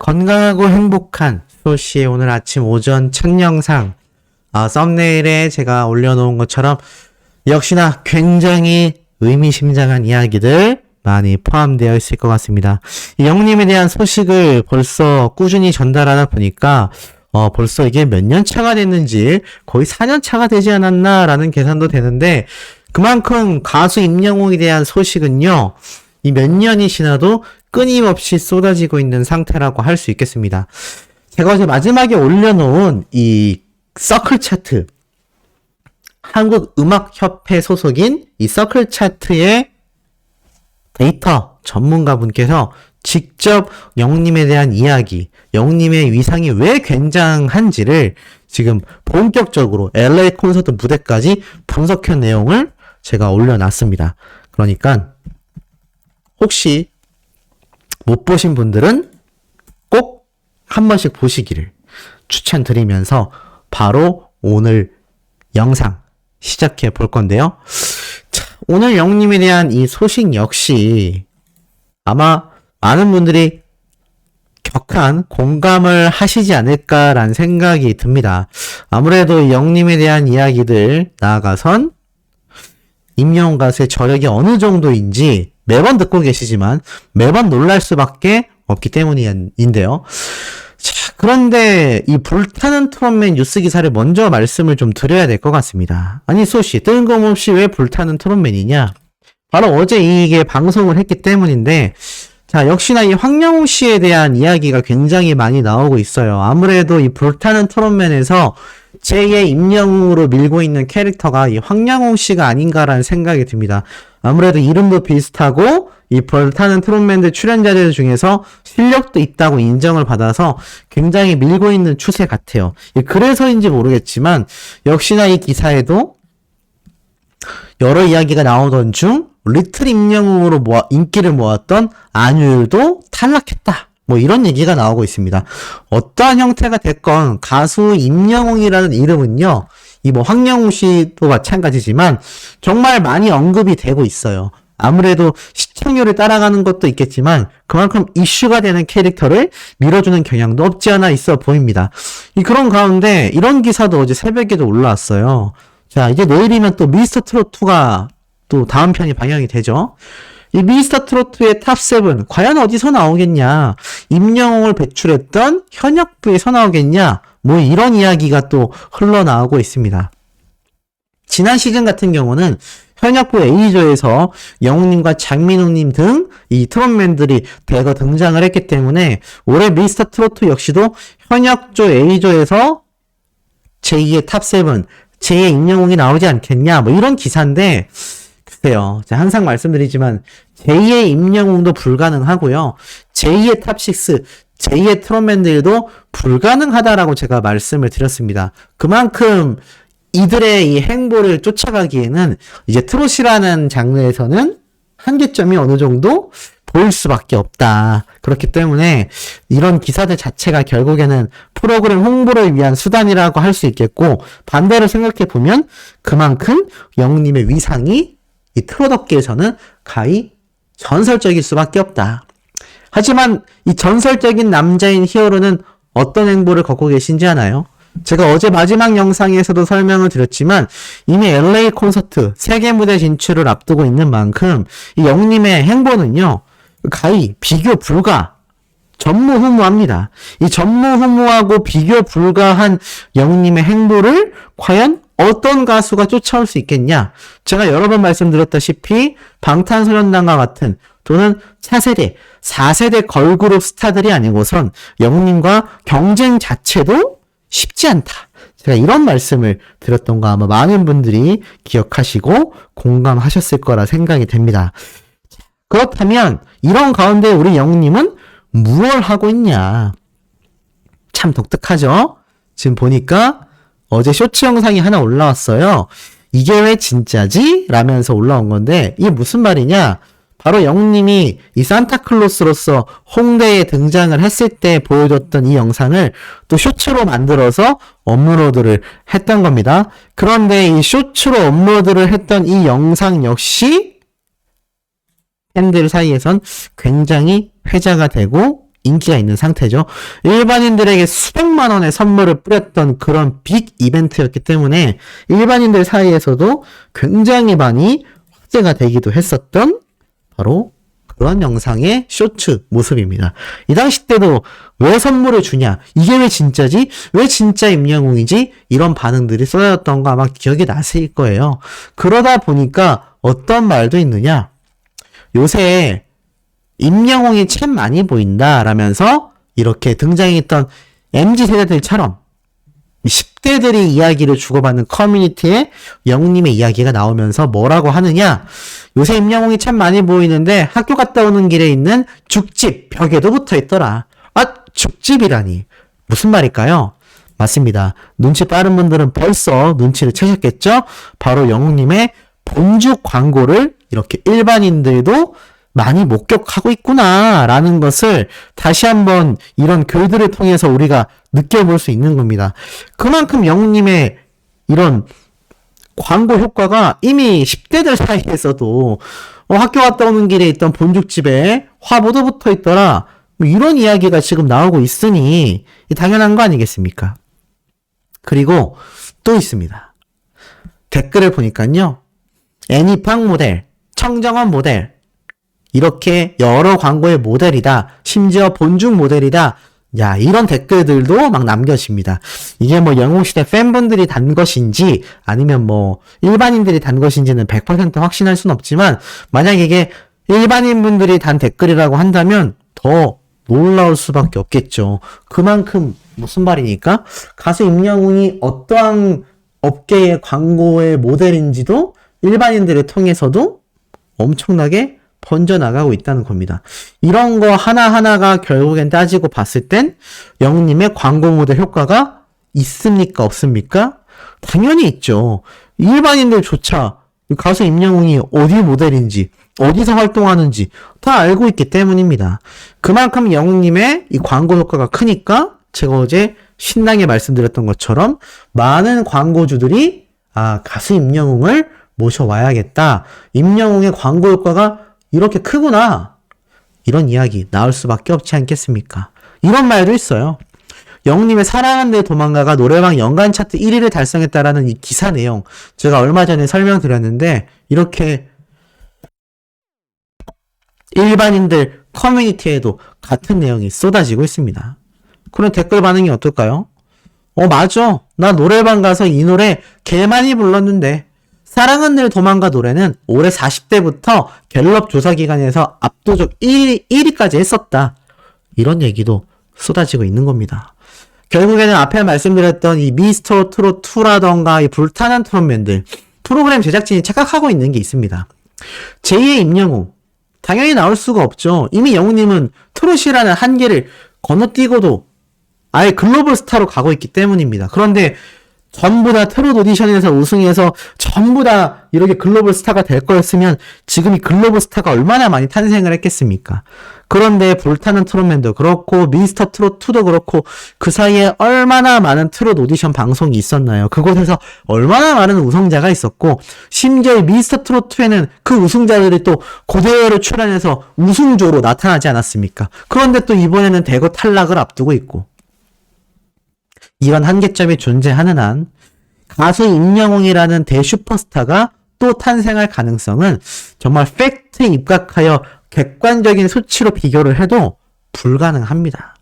건강하고 행복한 수호씨의 오늘 아침 오전 첫 영상, 썸네일에 제가 올려놓은 것처럼 역시나 굉장히 의미심장한 이야기들 많이 포함되어 있을 것 같습니다. 이 영님에 대한 소식을 벌써 꾸준히 전달하다 보니까 벌써 이게 몇 년 차가 됐는지 거의 4년 차가 되지 않았나라는 계산도 되는데, 그만큼 가수 임영웅에 대한 소식은요, 이 몇 년이 지나도 끊임없이 쏟아지고 있는 상태라고 할 수 있겠습니다. 제가 어제 마지막에 올려놓은 이 서클 차트, 한국음악협회 소속인 이 서클 차트의 데이터 전문가분께서 직접 영님에 대한 이야기, 영님의 위상이 왜 굉장한지를 지금 본격적으로 LA 콘서트 무대까지 분석한 내용을 제가 올려놨습니다. 그러니까 혹시 못 보신 분들은 꼭 한 번씩 보시기를 추천드리면서 바로 오늘 영상 시작해 볼 건데요. 자, 오늘 영님에 대한 이 소식 역시 아마 많은 분들이 격한 공감을 하시지 않을까라는 생각이 듭니다. 아무래도 영님에 대한 이야기들, 나아가선 임영웅 가수의 저력이 어느 정도인지 매번 듣고 계시지만 매번 놀랄 수밖에 없기 때문인데요. 자, 그런데 이 불타는 트롯맨 뉴스 기사를 먼저 말씀을 좀 드려야 될 것 같습니다. 아니 소씨, 뜬금없이 왜 불타는 트롯맨이냐? 바로 어제 이게 방송을 했기 때문인데, 자, 역시나 이 황영웅 씨에 대한 이야기가 굉장히 많이 나오고 있어요. 아무래도 이 불타는 트롯맨에서 제2의 임영웅으로 밀고 있는 캐릭터가 이 황영웅 씨가 아닌가라는 생각이 듭니다. 아무래도 이름도 비슷하고 이 불타는 트롯맨들 출연자들 중에서 실력도 있다고 인정을 받아서 굉장히 밀고 있는 추세 같아요. 그래서인지 모르겠지만 역시나 이 기사에도 여러 이야기가 나오던 중 리틀 임영웅으로 인기를 모았던 안유율도 탈락했다, 뭐 이런 얘기가 나오고 있습니다. 어떠한 형태가 됐건 가수 임영웅이라는 이름은요, 이 뭐 황영웅 씨도 마찬가지지만 정말 많이 언급이 되고 있어요. 아무래도 시청률을 따라가는 것도 있겠지만 그만큼 이슈가 되는 캐릭터를 밀어주는 경향도 없지 않아 있어 보입니다. 그런 가운데 이런 기사도 어제 새벽에도 올라왔어요. 자, 이제 내일이면 또 미스터 트롯2가 또 다음 편이 방영이 되죠. 이 미스터 트롯2의 탑7 과연 어디서 나오겠냐? 임영웅을 배출했던 현역부에서 나오겠냐? 뭐 이런 이야기가 또 흘러나오고 있습니다. 지난 시즌 같은 경우는 현역부 A조에서 영웅님과 장민호님 등 이 트롯맨들이 대거 등장을 했기 때문에 올해 미스터 트롯2 역시도 현역조 A조에서 제2의 탑7, 제2의 임영웅이 나오지 않겠냐? 뭐 이런 기사인데, 글쎄요, 제가 항상 말씀드리지만 제2의 임영웅도 불가능하고요, 제2의 탑6, 제2의 트롯맨들도 불가능하다라고 제가 말씀을 드렸습니다. 그만큼 이들의 이 행보를 쫓아가기에는 이제 트롯이라는 장르에서는 한계점이 어느 정도 보일 수밖에 없다. 그렇기 때문에 이런 기사들 자체가 결국에는 프로그램 홍보를 위한 수단이라고 할 수 있겠고, 반대로 생각해보면 그만큼 영웅님의 위상이 이 트롯업계에서는 가히 전설적일 수밖에 없다. 하지만 이 전설적인 남자인 히어로는 어떤 행보를 걷고 계신지 아나요? 제가 어제 마지막 영상에서도 설명을 드렸지만 이미 LA 콘서트 세계 무대 진출을 앞두고 있는 만큼 이 영님의 행보는요, 가히 비교 불가, 전무후무합니다. 이 전무후무하고 비교 불가한 영님의 행보를 과연 어떤 가수가 쫓아올 수 있겠냐? 제가 여러 번 말씀드렸다시피 방탄소년단과 같은 또는 차세대, 4세대 걸그룹 스타들이 아니고선 영웅님과 경쟁 자체도 쉽지 않다. 제가 이런 말씀을 드렸던 거 아마 많은 분들이 기억하시고 공감하셨을 거라 생각이 됩니다. 그렇다면 이런 가운데 우리 영웅님은 무엇을 하고 있냐? 참 독특하죠? 지금 보니까 어제 쇼츠 영상이 하나 올라왔어요. 이게 왜 진짜지? 라면서 올라온 건데, 이게 무슨 말이냐? 바로 영웅님이 이 산타클로스로서 홍대에 등장을 했을 때 보여줬던 이 영상을 또 쇼츠로 만들어서 업로드를 했던 겁니다. 그런데 이 쇼츠로 업로드를 했던 이 영상 역시 팬들 사이에선 굉장히 회자가 되고 인기가 있는 상태죠. 일반인들에게 수백만 원의 선물을 뿌렸던 그런 빅 이벤트였기 때문에 일반인들 사이에서도 굉장히 많이 화제가 되기도 했었던 바로 그런 영상의 쇼츠 모습입니다. 이 당시 때도 왜 선물을 주냐? 이게 왜 진짜지? 왜 진짜 임영웅이지? 이런 반응들이 쏟아졌던 거 아마 기억이 나실 거예요. 그러다 보니까 어떤 말도 있느냐? 요새 임영웅이 참 많이 보인다 라면서 이렇게 등장했던 MZ세대들처럼 10대들이 이야기를 주고받는 커뮤니티에 영웅님의 이야기가 나오면서 뭐라고 하느냐? 요새 임영웅이 참 많이 보이는데 학교 갔다 오는 길에 있는 죽집 벽에도 붙어 있더라. 아, 죽집이라니. 무슨 말일까요? 맞습니다. 눈치 빠른 분들은 벌써 눈치를 채셨겠죠? 바로 영웅님의 본죽 광고를 이렇게 일반인들도 많이 목격하고 있구나라는 것을 다시 한번 이런 글들을 통해서 우리가 느껴볼 수 있는 겁니다. 그만큼 영웅님의 이런 광고 효과가 이미 10대들 사이에서도 학교 갔다 오는 길에 있던 본죽집에 화보도 붙어 있더라. 뭐 이런 이야기가 지금 나오고 있으니 당연한 거 아니겠습니까? 그리고 또 있습니다. 댓글을 보니까요. 애니팡 모델, 청정원 모델 이렇게 여러 광고의 모델이다. 심지어 본죽 모델이다. 야, 이런 댓글들도 막 남겨집니다. 이게 뭐 영웅시대 팬분들이 단 것인지 아니면 뭐 일반인들이 단 것인지는 100% 확신할 수는 없지만 만약에 이게 일반인분들이 단 댓글이라고 한다면 더 놀라울 수밖에 없겠죠. 그만큼 무슨 말이니까? 가수 임영웅이 어떠한 업계의 광고의 모델인지도 일반인들을 통해서도 엄청나게 번져나가고 있다는 겁니다. 이런 거 하나하나가 결국엔 따지고 봤을 땐 영웅님의 광고 모델 효과가 있습니까? 없습니까? 당연히 있죠. 일반인들조차 가수 임영웅이 어디 모델인지 어디서 활동하는지 다 알고 있기 때문입니다. 그만큼 영웅님의 이 광고 효과가 크니까 제가 어제 신나게 말씀드렸던 것처럼 많은 광고주들이 가수 임영웅을 모셔와야겠다. 임영웅의 광고 효과가 이렇게 크구나. 이런 이야기 나올 수밖에 없지 않겠습니까? 이런 말도 있어요. 영웅님의 사랑한 내 도망가가 노래방 연간 차트 1위를 달성했다라는 이 기사 내용 제가 얼마 전에 설명드렸는데 이렇게 일반인들 커뮤니티에도 같은 내용이 쏟아지고 있습니다. 그럼 댓글 반응이 어떨까요? 맞아. 나 노래방 가서 이 노래 개 많이 불렀는데 사랑은 늘 도망가 노래는 올해 40대부터 갤럽 조사기관에서 압도적 1위까지 했었다. 이런 얘기도 쏟아지고 있는 겁니다. 결국에는 앞에 말씀드렸던 이 미스터 트롯 2라던가 이 불타는 트롯맨들 프로그램 제작진이 착각하고 있는 게 있습니다. 제2의 임영웅 당연히 나올 수가 없죠. 이미 영웅님은 트롯이라는 한계를 건너뛰고도 아예 글로벌 스타로 가고 있기 때문입니다. 그런데 전부 다 트롯 오디션에서 우승해서 전부 다 이렇게 글로벌 스타가 될 거였으면 지금 이 글로벌 스타가 얼마나 많이 탄생을 했겠습니까? 그런데 불타는 트롯맨도 그렇고 미스터 트롯 2도 그렇고 그 사이에 얼마나 많은 트롯 오디션 방송이 있었나요? 그곳에서 얼마나 많은 우승자가 있었고 심지어 미스터 트롯 2에는 그 우승자들이 또 고대회를 출연해서 우승조로 나타나지 않았습니까? 그런데 또 이번에는 대거 탈락을 앞두고 있고 이런 한계점이 존재하는 한 가수 임영웅이라는 대슈퍼스타가 또 탄생할 가능성은 정말 팩트에 입각하여 객관적인 수치로 비교를 해도 불가능합니다.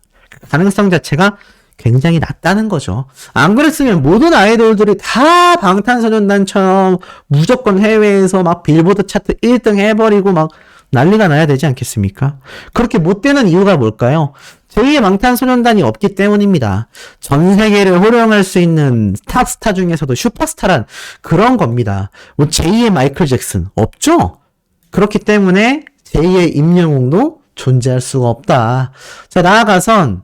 가능성 자체가 굉장히 낮다는 거죠. 안 그랬으면 모든 아이돌들이 다 방탄소년단처럼 무조건 해외에서 막 빌보드 차트 1등 해버리고 막 난리가 나야 되지 않겠습니까? 그렇게 못 되는 이유가 뭘까요? 제2의 방탄소년단이 없기 때문입니다. 전 세계를 호령할 수 있는 탑스타 중에서도 슈퍼스타란 그런 겁니다. 뭐 제2의 마이클 잭슨 없죠? 그렇기 때문에 제2의 임영웅도 존재할 수가 없다. 자, 나아가선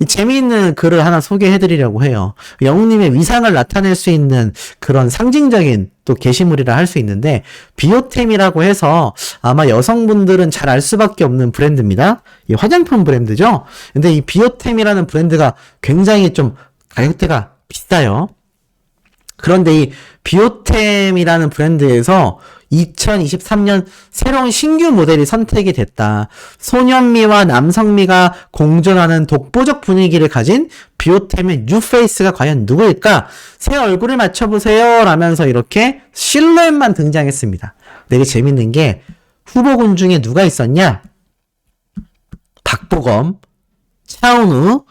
이 재미있는 글을 하나 소개해드리려고 해요. 영웅님의 위상을 나타낼 수 있는 그런 상징적인 또 게시물이라 할 수 있는데 비오템이라고 해서 아마 여성분들은 잘 알 수밖에 없는 브랜드입니다. 이 화장품 브랜드죠. 근데 이 비오템이라는 브랜드가 굉장히 좀 가격대가 비싸요. 그런데 이 비오템이라는 브랜드에서 2023년 새로운 신규 모델이 선택이 됐다. 소년미와 남성미가 공존하는 독보적 분위기를 가진 비오템의 뉴페이스가 과연 누구일까? 새 얼굴을 맞춰보세요 라면서 이렇게 실루엣만 등장했습니다. 되게 재밌는 게 후보군 중에 누가 있었냐? 박보검, 차은우,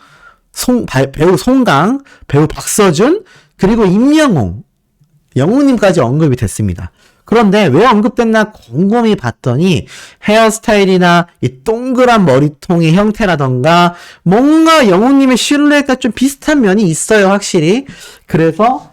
배우 송강, 배우 박서준, 그리고 임영웅, 영웅님까지 언급이 됐습니다. 그런데 왜 언급됐나 곰곰이 봤더니 헤어스타일이나 이 동그란 머리통의 형태라던가 뭔가 영웅님의 실루엣과 좀 비슷한 면이 있어요, 확실히. 그래서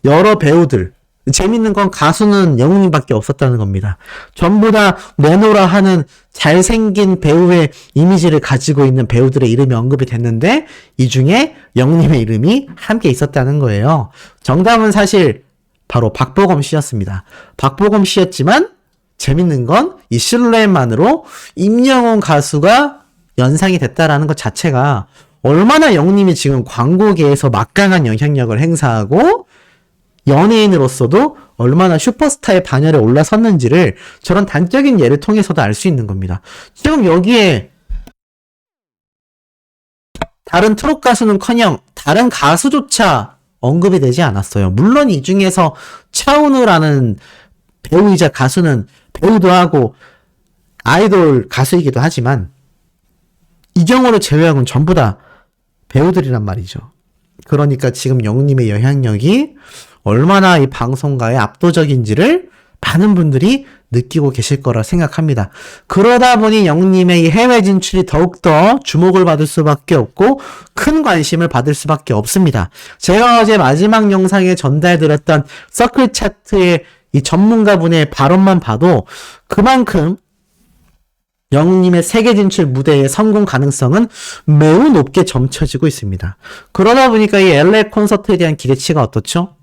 여러 배우들, 재밌는 건 가수는 영웅님밖에 없었다는 겁니다. 전부 다 내노라 하는 잘생긴 배우의 이미지를 가지고 있는 배우들의 이름이 언급이 됐는데 이 중에 영웅님의 이름이 함께 있었다는 거예요. 정답은 사실 바로 박보검 씨였습니다. 박보검 씨였지만 재밌는 건 이 실루엣만으로 임영웅 가수가 연상이 됐다라는 것 자체가 얼마나 영웅님이 지금 광고계에서 막강한 영향력을 행사하고 연예인으로서도 얼마나 슈퍼스타의 반열에 올라섰는지를 저런 단적인 예를 통해서도 알 수 있는 겁니다. 지금 여기에 다른 트롯 가수는커녕 다른 가수조차 언급이 되지 않았어요. 물론 이 중에서 차은우라는 배우이자 가수는 배우도 하고 아이돌 가수이기도 하지만 이 경우를 제외하고는 전부 다 배우들이란 말이죠. 그러니까 지금 영웅님의 영향력이 얼마나 이 방송가에 압도적인지를 많은 분들이 느끼고 계실 거라 생각합니다. 그러다 보니 영웅님의 이 해외 진출이 더욱더 주목을 받을 수밖에 없고 큰 관심을 받을 수밖에 없습니다. 제가 어제 마지막 영상에 전달드렸던 서클 차트의 이 전문가분의 발언만 봐도 그만큼 영웅님의 세계 진출 무대의 성공 가능성은 매우 높게 점쳐지고 있습니다. 그러다 보니까 이 LA 콘서트에 대한 기대치가 어떻죠?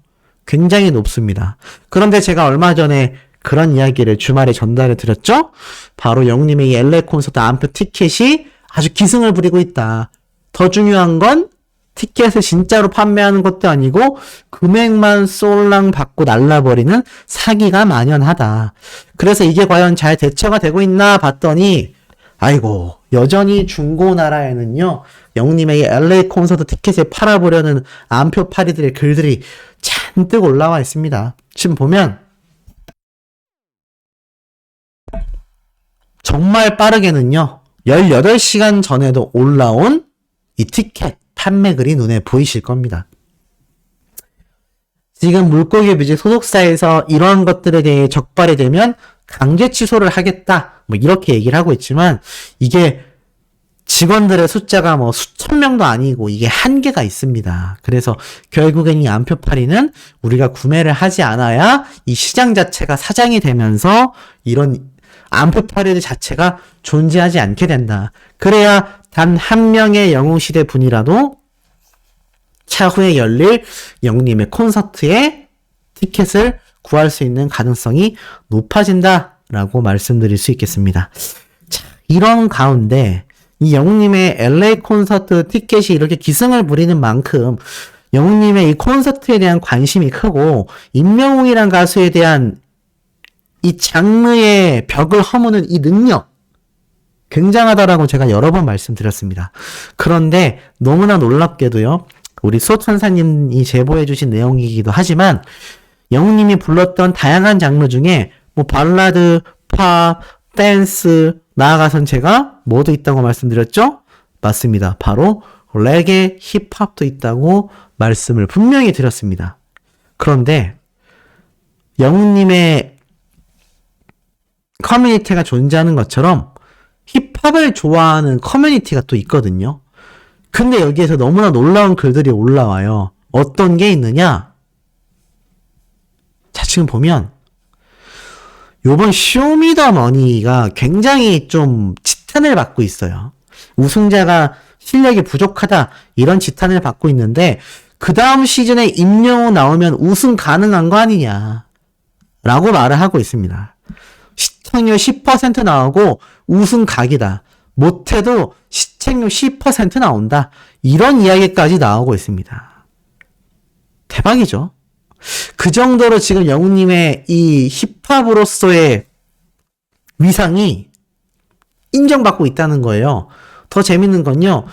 굉장히 높습니다. 그런데 제가 얼마 전에 그런 이야기를 주말에 전달해 드렸죠? 바로 영웅님의 이 LA 콘서트 암표 티켓이 아주 기승을 부리고 있다. 더 중요한 건 티켓을 진짜로 판매하는 것도 아니고 금액만 쏠랑 받고 날라버리는 사기가 만연하다. 그래서 이게 과연 잘 대처가 되고 있나 봤더니 아이고 여전히 중고나라에는요 영웅님의 이 LA 콘서트 티켓을 팔아보려는 암표파리들의 글들이 잔뜩 올라와 있습니다. 지금 보면 정말 빠르게는요 18시간 전에도 올라온 이 티켓 판매 글이 눈에 보이실 겁니다. 지금 물고기 뮤직 소속사에서 이러한 것들에 대해 적발이 되면 강제 취소를 하겠다 뭐 이렇게 얘기를 하고 있지만 이게 직원들의 숫자가 뭐 수천 명도 아니고 이게 한계가 있습니다. 그래서 결국엔 이 암표팔이는 우리가 구매를 하지 않아야 이 시장 자체가 사장이 되면서 이런 암표팔이들 자체가 존재하지 않게 된다. 그래야 단 한 명의 영웅시대 분이라도 차후에 열릴 영웅님의 콘서트에 티켓을 구할 수 있는 가능성이 높아진다라고 말씀드릴 수 있겠습니다. 자, 이런 가운데 이 영웅님의 LA 콘서트 티켓이 이렇게 기승을 부리는 만큼 영웅님의 이 콘서트에 대한 관심이 크고 임영웅이란 가수에 대한 이 장르의 벽을 허무는 이 능력 굉장하다라고 제가 여러 번 말씀드렸습니다. 그런데 너무나 놀랍게도요. 우리 수호천사님이 제보해주신 내용이기도 하지만 영웅님이 불렀던 다양한 장르 중에 뭐 발라드, 팝, 댄스 나아가선 제가 뭐도 있다고 말씀드렸죠? 맞습니다. 바로 레게, 힙합도 있다고 말씀을 분명히 드렸습니다. 그런데 영웅님의 커뮤니티가 존재하는 것처럼 힙합을 좋아하는 커뮤니티가 또 있거든요. 근데 여기에서 너무나 놀라운 글들이 올라와요. 어떤 게 있느냐? 자, 지금 보면 요번 쇼미더머니가 굉장히 좀 지탄을 받고 있어요. 우승자가 실력이 부족하다 이런 지탄을 받고 있는데 그 다음 시즌에 임영웅 나오면 우승 가능한 거 아니냐 라고 말을 하고 있습니다. 시청률 10% 나오고 우승 각이다. 못해도 시청률 10% 나온다. 이런 이야기까지 나오고 있습니다. 대박이죠. 그 정도로 지금 영웅님의 이 힙합으로서의 위상이 인정받고 있다는 거예요. 더 재밌는 건요.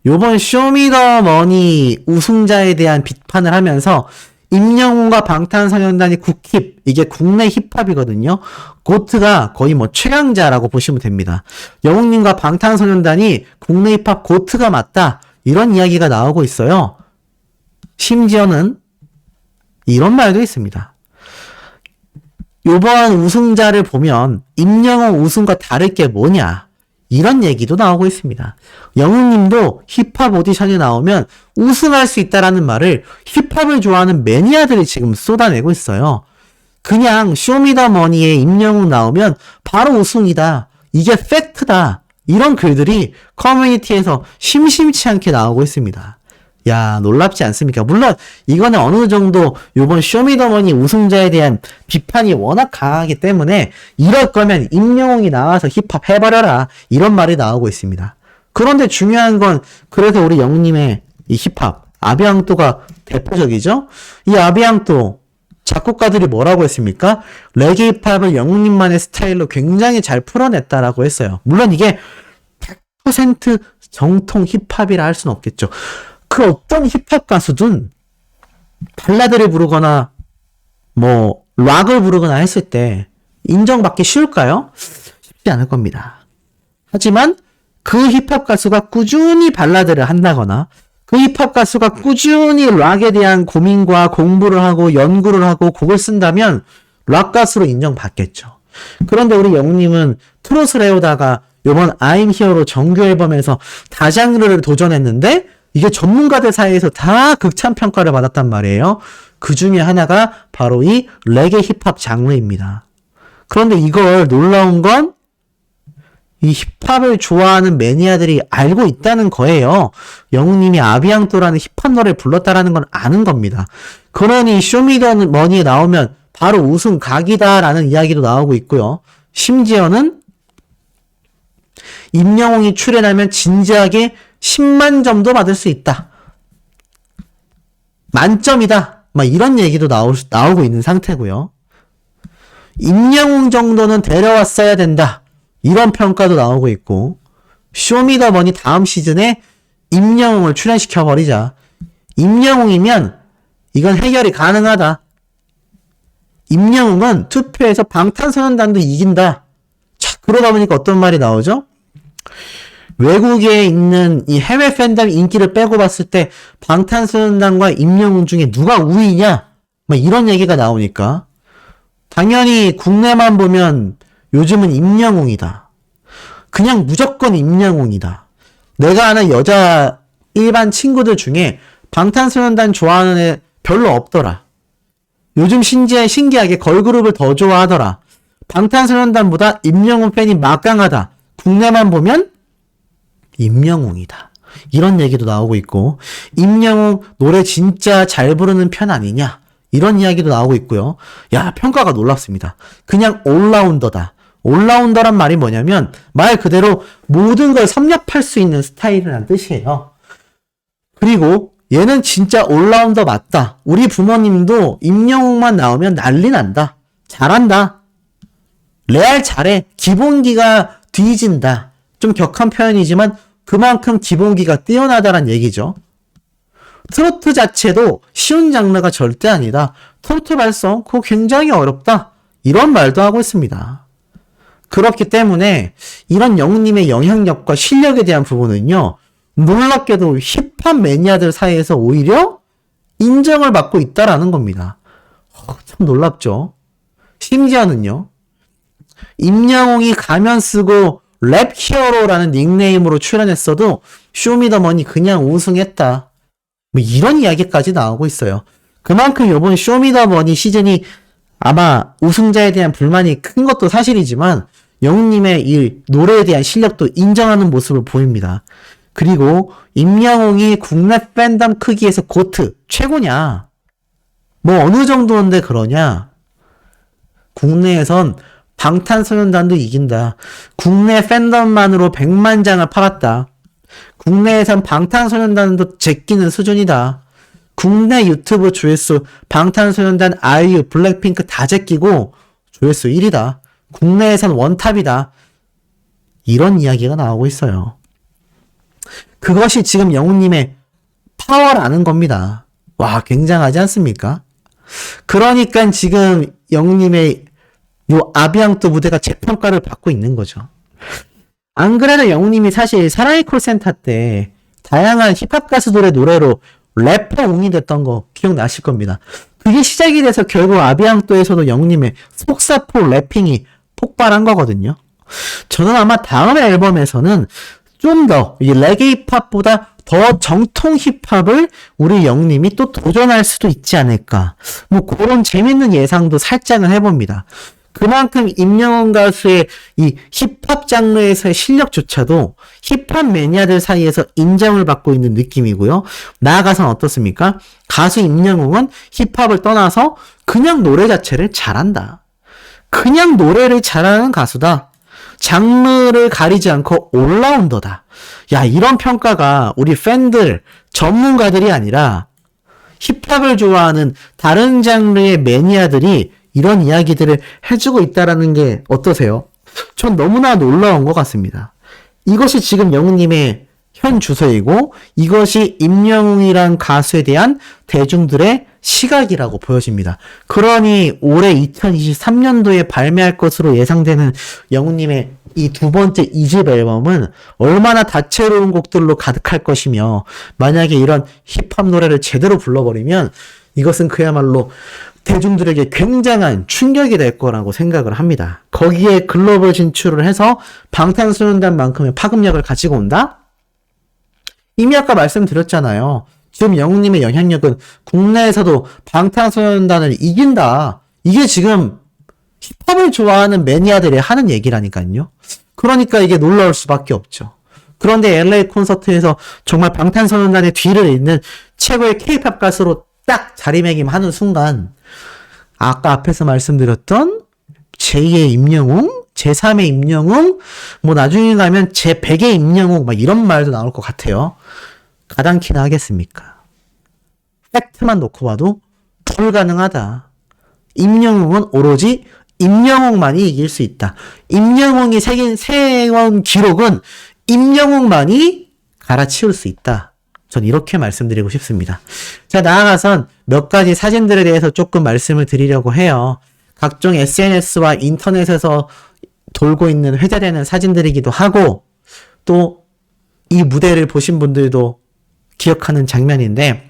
요번 쇼미더머니 우승자에 대한 비판을 하면서 임영웅과 방탄소년단이 국힙, 이게 국내 힙합이거든요. 고트가 거의 뭐 최강자라고 보시면 됩니다. 영웅님과 방탄소년단이 국내 힙합 고트가 맞다. 이런 이야기가 나오고 있어요. 심지어는 이런 말도 있습니다. 요번 우승자를 보면 임영웅 우승과 다를 게 뭐냐. 이런 얘기도 나오고 있습니다. 영웅님도 힙합 오디션에 나오면 우승할 수 있다라는 말을 힙합을 좋아하는 매니아들이 지금 쏟아내고 있어요. 그냥 쇼미더머니에 임영웅 나오면 바로 우승이다. 이게 팩트다. 이런 글들이 커뮤니티에서 심심치 않게 나오고 있습니다. 야, 놀랍지 않습니까? 물론 이거는 어느 정도 요번 쇼미더머니 우승자에 대한 비판이 워낙 강하기 때문에 이럴 거면 임영웅이 나와서 힙합 해버려라 이런 말이 나오고 있습니다. 그런데 중요한 건 그래서 우리 영웅님의 이 힙합 아비앙또가 대표적이죠? 이 아비앙또 작곡가들이 뭐라고 했습니까? 레게 힙합을 영웅님만의 스타일로 굉장히 잘 풀어냈다라고 했어요. 물론 이게 100% 정통 힙합이라 할 수는 없겠죠. 그 어떤 힙합 가수든 발라드를 부르거나 뭐 락을 부르거나 했을 때 인정받기 쉬울까요? 쉽지 않을 겁니다. 하지만 그 힙합 가수가 꾸준히 발라드를 한다거나 그 힙합 가수가 꾸준히 락에 대한 고민과 공부를 하고 연구를 하고 곡을 쓴다면 락 가수로 인정받겠죠. 그런데 우리 영웅님은 트롯을 해오다가 이번 I'm Here로 정규 앨범에서 다장르를 도전했는데 이게 전문가들 사이에서 다 극찬 평가를 받았단 말이에요. 그 중에 하나가 바로 이 레게 힙합 장르입니다. 그런데 이걸 놀라운 건 이 힙합을 좋아하는 매니아들이 알고 있다는 거예요. 영웅님이 아비앙또라는 힙합 노래를 불렀다라는 건 아는 겁니다. 그러니 쇼미더머니에 나오면 바로 우승 각이다라는 이야기도 나오고 있고요. 심지어는 임영웅이 출연하면 진지하게 10만 점도 받을 수 있다. 만점이다. 막 이런 얘기도 나오고 있는 상태고요. 임영웅 정도는 데려왔어야 된다. 이런 평가도 나오고 있고 쇼미더머니 다음 시즌에 임영웅을 출연시켜버리자. 임영웅이면 이건 해결이 가능하다. 임영웅은 투표에서 방탄소년단도 이긴다. 자, 그러다 보니까 어떤 말이 나오죠? 외국에 있는 이 해외 팬덤 인기를 빼고 봤을 때 방탄소년단과 임영웅 중에 누가 우위냐? 뭐 이런 얘기가 나오니까 당연히 국내만 보면 요즘은 임영웅이다. 그냥 무조건 임영웅이다. 내가 아는 여자 일반 친구들 중에 방탄소년단 좋아하는 애 별로 없더라. 요즘 신기하게 걸그룹을 더 좋아하더라. 방탄소년단보다 임영웅 팬이 막강하다. 국내만 보면 임영웅이다. 이런 얘기도 나오고 있고 임영웅 노래 진짜 잘 부르는 편 아니냐. 이런 이야기도 나오고 있고요. 야, 평가가 놀랍습니다. 그냥 올라운더다. 올라운더란 말이 뭐냐면 말 그대로 모든 걸 섭렵할 수 있는 스타일이라는 뜻이에요. 그리고 얘는 진짜 올라운더 맞다. 우리 부모님도 임영웅만 나오면 난리 난다. 잘한다. 레알 잘해. 기본기가 뒤진다. 좀 격한 표현이지만 그만큼 기본기가 뛰어나다란 얘기죠. 트로트 자체도 쉬운 장르가 절대 아니다. 트로트 발성 그거 굉장히 어렵다. 이런 말도 하고 있습니다. 그렇기 때문에 이런 영웅님의 영향력과 실력에 대한 부분은요. 놀랍게도 힙합 매니아들 사이에서 오히려 인정을 받고 있다라는 겁니다. 참 놀랍죠. 심지어는요. 임영웅이 가면 쓰고 랩 히어로라는 닉네임으로 출연했어도 쇼미더머니 그냥 우승했다. 뭐 이런 이야기까지 나오고 있어요. 그만큼 이번 쇼미더머니 시즌이 아마 우승자에 대한 불만이 큰 것도 사실이지만 영웅님의 이 노래에 대한 실력도 인정하는 모습을 보입니다. 그리고 임영웅이 국내 팬덤 크기에서 고트 최고냐? 뭐 어느 정도인데 그러냐? 국내에선 방탄소년단도 이긴다. 국내 팬덤만으로 100만 장을 팔았다. 국내에선 방탄소년단도 제끼는 수준이다. 국내 유튜브 조회수 방탄소년단, 아이유, 블랙핑크 다 제끼고 조회수 1위다. 국내에선 원탑이다. 이런 이야기가 나오고 있어요. 그것이 지금 영웅님의 파워라는 겁니다. 와, 굉장하지 않습니까? 그러니까 지금 영웅님의 요 아비앙또 무대가 재평가를 받고 있는 거죠. 안 그래도 영웅님이 사실 사랑의 콜센터 때 다양한 힙합 가수들의 노래로 래퍼 웅이 됐던 거 기억나실 겁니다. 그게 시작이 돼서 결국 아비앙또에서도 영웅님의 속사포 래핑이 폭발한 거거든요. 저는 아마 다음 앨범에서는 좀 더 이 레게 힙합보다 더 정통 힙합을 우리 영웅님이 또 도전할 수도 있지 않을까. 뭐 그런 재밌는 예상도 살짝은 해봅니다. 그만큼 임영웅 가수의 이 힙합 장르에서의 실력조차도 힙합 매니아들 사이에서 인정을 받고 있는 느낌이고요. 나아가선 어떻습니까? 가수 임영웅은 힙합을 떠나서 그냥 노래 자체를 잘한다. 그냥 노래를 잘하는 가수다. 장르를 가리지 않고 올라운더다. 야, 이런 평가가 우리 팬들, 전문가들이 아니라 힙합을 좋아하는 다른 장르의 매니아들이 이런 이야기들을 해주고 있다라는 게 어떠세요? 전 너무나 놀라운 것 같습니다. 이것이 지금 영웅님의 현 주소이고 이것이 임영웅이란 가수에 대한 대중들의 시각이라고 보여집니다. 그러니 올해 2023년도에 발매할 것으로 예상되는 영웅님의 이 두 번째 2집 앨범은 얼마나 다채로운 곡들로 가득할 것이며 만약에 이런 힙합 노래를 제대로 불러버리면 이것은 그야말로 대중들에게 굉장한 충격이 될 거라고 생각을 합니다. 거기에 글로벌 진출을 해서 방탄소년단만큼의 파급력을 가지고 온다? 이미 아까 말씀드렸잖아요. 지금 영웅님의 영향력은 국내에서도 방탄소년단을 이긴다. 이게 지금 힙합을 좋아하는 매니아들이 하는 얘기라니까요. 그러니까 이게 놀라울 수밖에 없죠. 그런데 LA 콘서트에서 정말 방탄소년단의 뒤를 잇는 최고의 K-팝 가수로 딱 자리매김하는 순간 아까 앞에서 말씀드렸던 제2의 임영웅, 제3의 임영웅, 뭐 나중에 가면 제100의 임영웅 막 이런 말도 나올 것 같아요. 가당키나 하겠습니까? 팩트만 놓고 봐도 불가능하다. 임영웅은 오로지 임영웅만이 이길 수 있다. 임영웅이 세운 기록은 임영웅만이 갈아치울 수 있다. 전 이렇게 말씀드리고 싶습니다. 자, 나아가선 몇 가지 사진들에 대해서 조금 말씀을 드리려고 해요. 각종 SNS와 인터넷에서 돌고 있는 회자되는 사진들이기도 하고 또 이 무대를 보신 분들도 기억하는 장면인데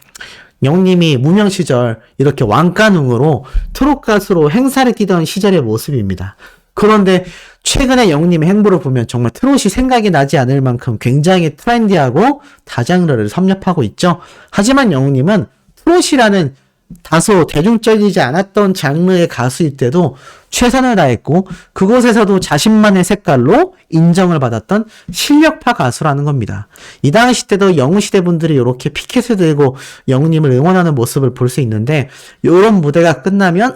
영웅님이 무명 시절 이렇게 왕가능으로 트롯 가수로 행사를 뛰던 시절의 모습입니다. 그런데 최근에 영웅님의 행보를 보면 정말 트롯이 생각이 나지 않을 만큼 굉장히 트렌디하고 다장르를 섭렵하고 있죠. 하지만 영웅님은 트롯이라는 다소 대중적이지 않았던 장르의 가수일 때도 최선을 다했고 그곳에서도 자신만의 색깔로 인정을 받았던 실력파 가수라는 겁니다. 이 당시 때도 영웅시대 분들이 이렇게 피켓을 들고 영웅님을 응원하는 모습을 볼 수 있는데 이런 무대가 끝나면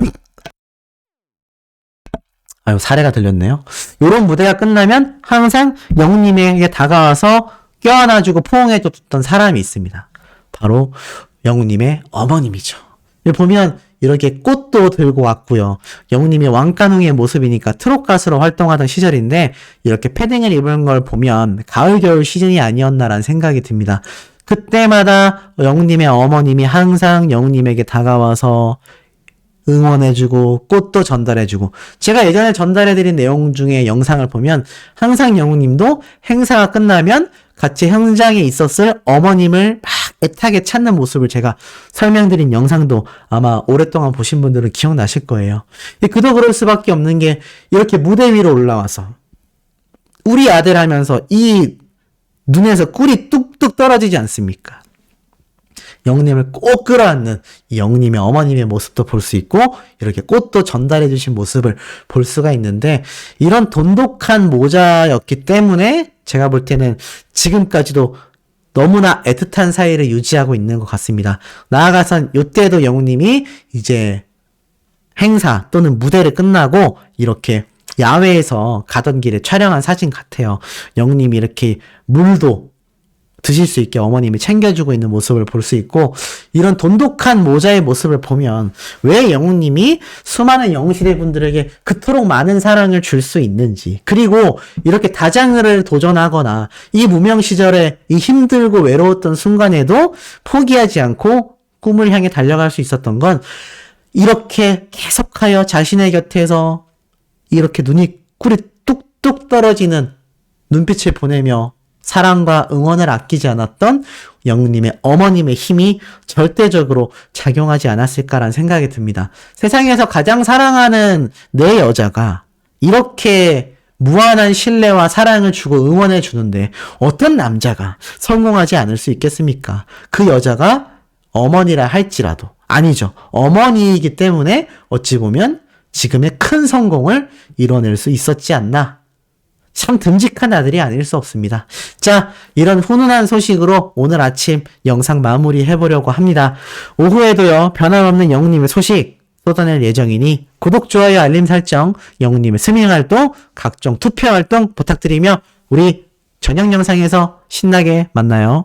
사례가 들렸네요. 이런 무대가 끝나면 항상 영웅님에게 다가와서 껴안아주고 포옹해줬던 사람이 있습니다. 바로 영웅님의 어머님이죠. 보면 이렇게 꽃도 들고 왔고요. 영웅님이 왕가능의 모습이니까 트롯 가수로 활동하던 시절인데 이렇게 패딩을 입은 걸 보면 가을 겨울 시즌이 아니었나라는 생각이 듭니다. 그때마다 영웅님의 어머님이 항상 영웅님에게 다가와서 응원해주고 꽃도 전달해주고 제가 예전에 전달해드린 내용 중에 영상을 보면 항상 영웅님도 행사가 끝나면 같이 현장에 있었을 어머님을 막 애타게 찾는 모습을 제가 설명드린 영상도 아마 오랫동안 보신 분들은 기억나실 거예요. 그도 그럴 수밖에 없는 게 이렇게 무대 위로 올라와서 우리 아들 하면서 이 눈에서 꿀이 뚝뚝 떨어지지 않습니까? 영웅님을 꼭 끌어안는 이 영웅님의 어머님의 모습도 볼 수 있고 이렇게 꽃도 전달해 주신 모습을 볼 수가 있는데 이런 돈독한 모자였기 때문에 제가 볼 때는 지금까지도 너무나 애틋한 사이를 유지하고 있는 것 같습니다. 나아가선 이때도 영웅님이 이제 행사 또는 무대를 끝나고 이렇게 야외에서 가던 길에 촬영한 사진 같아요. 영웅님이 이렇게 물도 드실 수 있게 어머님이 챙겨주고 있는 모습을 볼 수 있고, 이런 돈독한 모자의 모습을 보면 왜 영웅님이 수많은 영웅시대 분들에게 그토록 많은 사랑을 줄 수 있는지, 그리고 이렇게 다장을 도전하거나 이 무명 시절에 이 힘들고 외로웠던 순간에도 포기하지 않고 꿈을 향해 달려갈 수 있었던 건 이렇게 계속하여 자신의 곁에서 이렇게 꿀이 뚝뚝 떨어지는 눈빛을 보내며 사랑과 응원을 아끼지 않았던 영웅님의 어머님의 힘이 절대적으로 작용하지 않았을까라는 생각이 듭니다. 세상에서 가장 사랑하는 내 여자가 이렇게 무한한 신뢰와 사랑을 주고 응원해 주는데 어떤 남자가 성공하지 않을 수 있겠습니까? 그 여자가 어머니라 할지라도, 아니죠. 어머니이기 때문에 어찌 보면 지금의 큰 성공을 이뤄낼 수 있었지 않나. 참 듬직한 아들이 아닐 수 없습니다. 자, 이런 훈훈한 소식으로 오늘 아침 영상 마무리해보려고 합니다. 오후에도요, 변함없는 영웅님의 소식 쏟아낼 예정이니 구독, 좋아요, 알림 설정, 영웅님의 스밍활동, 각종 투표활동 부탁드리며 우리 저녁 영상에서 신나게 만나요.